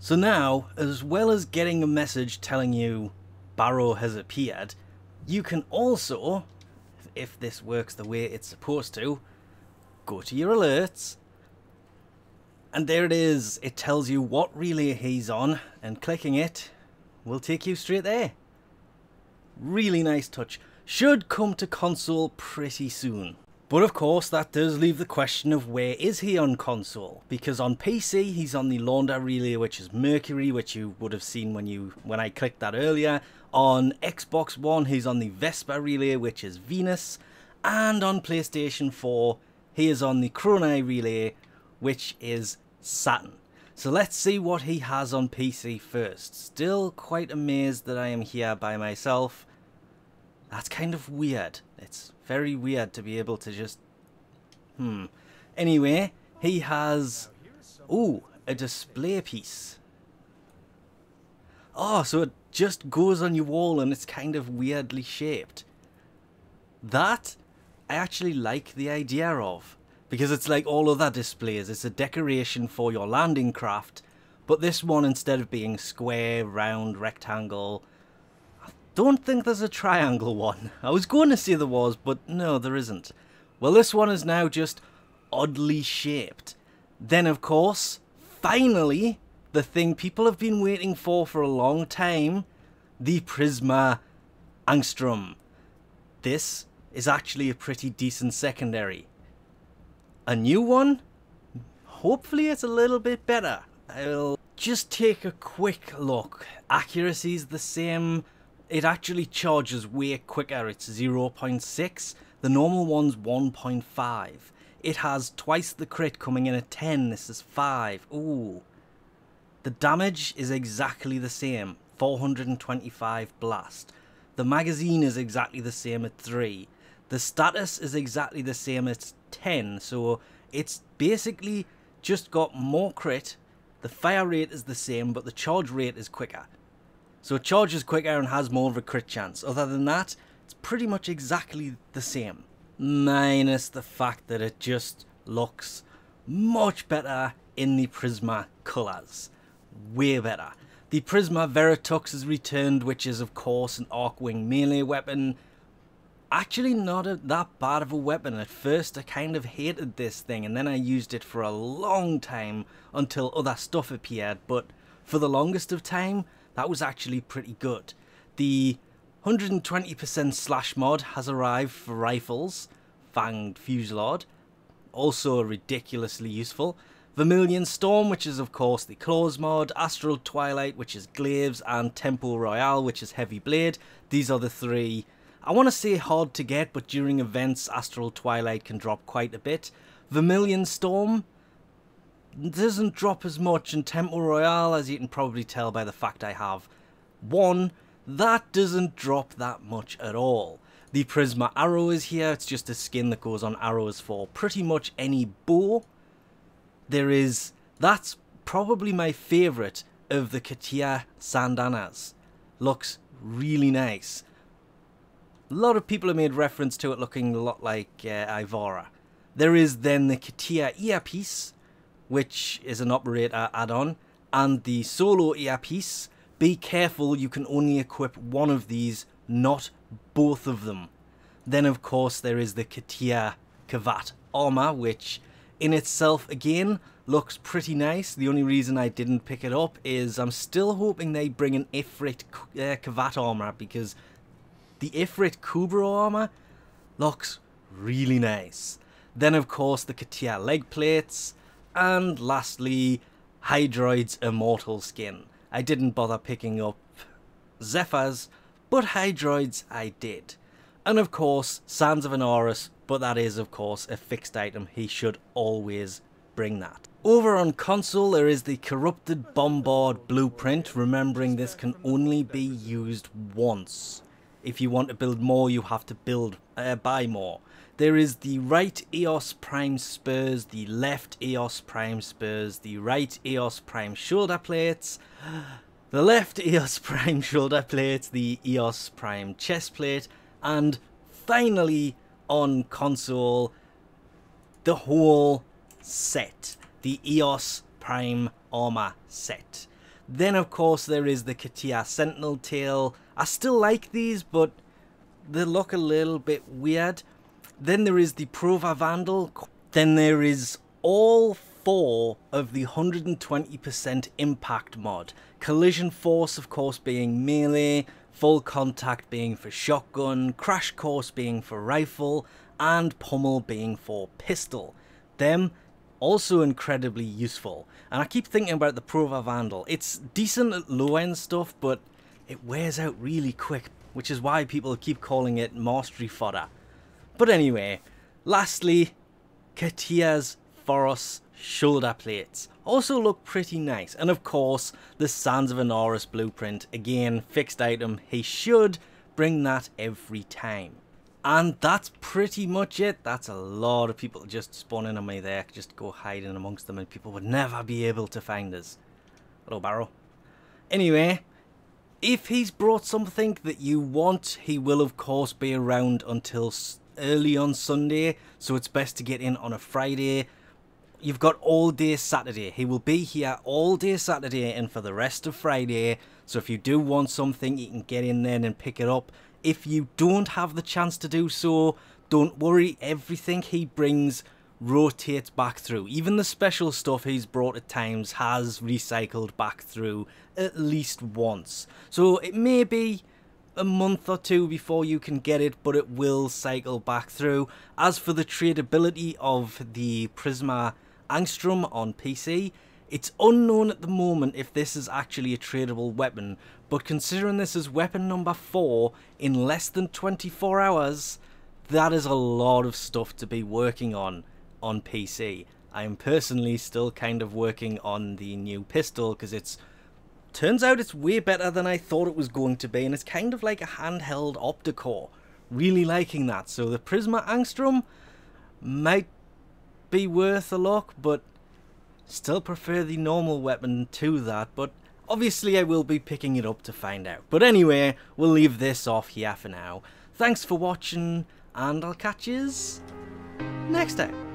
So now, as well as getting a message telling you Baro has appeared, you can also, if this works the way it's supposed to, go to your alerts, and there it is. It tells you what relay he's on, and clicking it will take you straight there. Really nice touch. Should come to console pretty soon. But of course that does leave the question of where is he on console, because on PC he's on the Larunda Relay, which is Mercury, which you would have seen when I clicked that earlier. On Xbox One he's on the Vesper Relay, which is Venus, and on PlayStation 4 he is on the Kronia Relay, which is Saturn. So let's see what he has on PC first. Still quite amazed that I am here by myself. That's kind of weird. It's very weird to be able to just... Anyway, he has... Ooh, a display piece. Oh, so it just goes on your wall and it's kind of weirdly shaped. That, I actually like the idea of. Because it's like all other displays. It's a decoration for your landing craft. But this one, instead of being square, round, rectangle... Don't think there's a triangle one. I was going to say there was, but no, there isn't. Well, this one is now just oddly shaped. Then, of course, finally, the thing people have been waiting for a long time, the prisma angstrum. This is actually a pretty decent secondary. A new one? Hopefully it's a little bit better. I'll just take a quick look. Accuracy's the same. It actually charges way quicker. It's 0.6. The normal one's 1.5. It has twice the crit coming in at 10. This is 5. Ooh. The damage is exactly the same. 425 blast. The magazine is exactly the same at 3. The status is exactly the same at 10. So it's basically just got more crit. The fire rate is the same, but the charge rate is quicker. So it charges quicker and has more of a crit chance. Other than that, it's pretty much exactly the same. Minus the fact that it just looks much better in the prisma colours. Way better. The prisma veritux is returned, which is of course an arc-wing melee weapon. Actually not that bad of a weapon. At first I kind of hated this thing, and then I used it for a long time until other stuff appeared. But for the longest of time, that was actually pretty good. The 120% slash mod has arrived for rifles, fanged fusillade, also ridiculously useful. Vermillion Storm, which is of course the claws mod, astral twilight, which is glaives, and tempo royale, which is heavy blade. These are the three. I want to say hard to get, but during events astral twilight can drop quite a bit. Vermillion Storm doesn't drop as much, in tempo royale, as you can probably tell by the fact I have one, that doesn't drop that much at all. The prisma arrow is here. It's just a skin that goes on arrows for pretty much any bow. That's probably my favourite of the Katia sandanas. Looks really nice. A lot of people have made reference to it looking a lot like Ivora. There is then the Katia earpiece, which is an operator add-on, and the solo earpiece. Be careful, you can only equip one of these, not both of them. Then of course there is the Katia kavat armor, which in itself again looks pretty nice. The only reason I didn't pick it up is I'm still hoping they bring an Ifrit kavat armor, because the Ifrit Kubra armor looks really nice. Then of course the Katia leg plates. And lastly, Hydroid's immortal skin. I didn't bother picking up Zephyr's, but Hydroid's I did. And of course, Sands of Inaros, but that is of course a fixed item. He should always bring that. Over on console, there is the corrupted bombard blueprint, remembering this can only be used once. If you want to build more, you have to buy more. There is the right EOS Prime spurs, the left EOS Prime spurs, the right EOS Prime shoulder plates, the left EOS Prime shoulder plates, the EOS Prime chest plate, and finally on console, the whole set, the EOS Prime armor set. Then of course there is the Katia Sentinel tail. I still like these, but they look a little bit weird. Then there is the Prova Vandal. Then there is all 4 of the 120% impact mod. Collision force of course being melee, full contact being for shotgun, crash course being for rifle, and pummel being for pistol. Them also incredibly useful. And I keep thinking about the Prova Vandal. It's decent at low end stuff, but it wears out really quick, which is why people keep calling it mastery fodder. But anyway, lastly, Katia's foros shoulder plates also look pretty nice. And of course, the Sands of Inaros blueprint, again, fixed item. He should bring that every time. And that's pretty much it. That's a lot of people just spawning on me there. Just go hiding amongst them and people would never be able to find us. Hello, Baro. Anyway, if he's brought something that you want, he will of course be around until early on Sunday. So it's best to get in on a Friday. You've got all day Saturday. He will be here all day Saturday and for the rest of Friday. So if you do want something, you can get in there and pick it up. If you don't have the chance to do so, don't worry. Everything he brings rotates back through. Even the special stuff he's brought at times has recycled back through at least once. So it may be a month or two before you can get it, but it will cycle back through. As for the tradability of the prisma angstrum on PC, it's unknown at the moment if this is actually a tradable weapon, but considering this is weapon number 4 in less than 24 hours, that is a lot of stuff to be working on PC. I am personally still kind of working on the new pistol because it's turns out it's way better than I thought it was going to be, and it's kind of like a handheld opticore. Really liking that. So the prisma angstrum might be worth a look, but still prefer the normal weapon to that. But obviously I will be picking it up to find out. But anyway, we'll leave this off here for now. Thanks for watching, and I'll catch yous next time.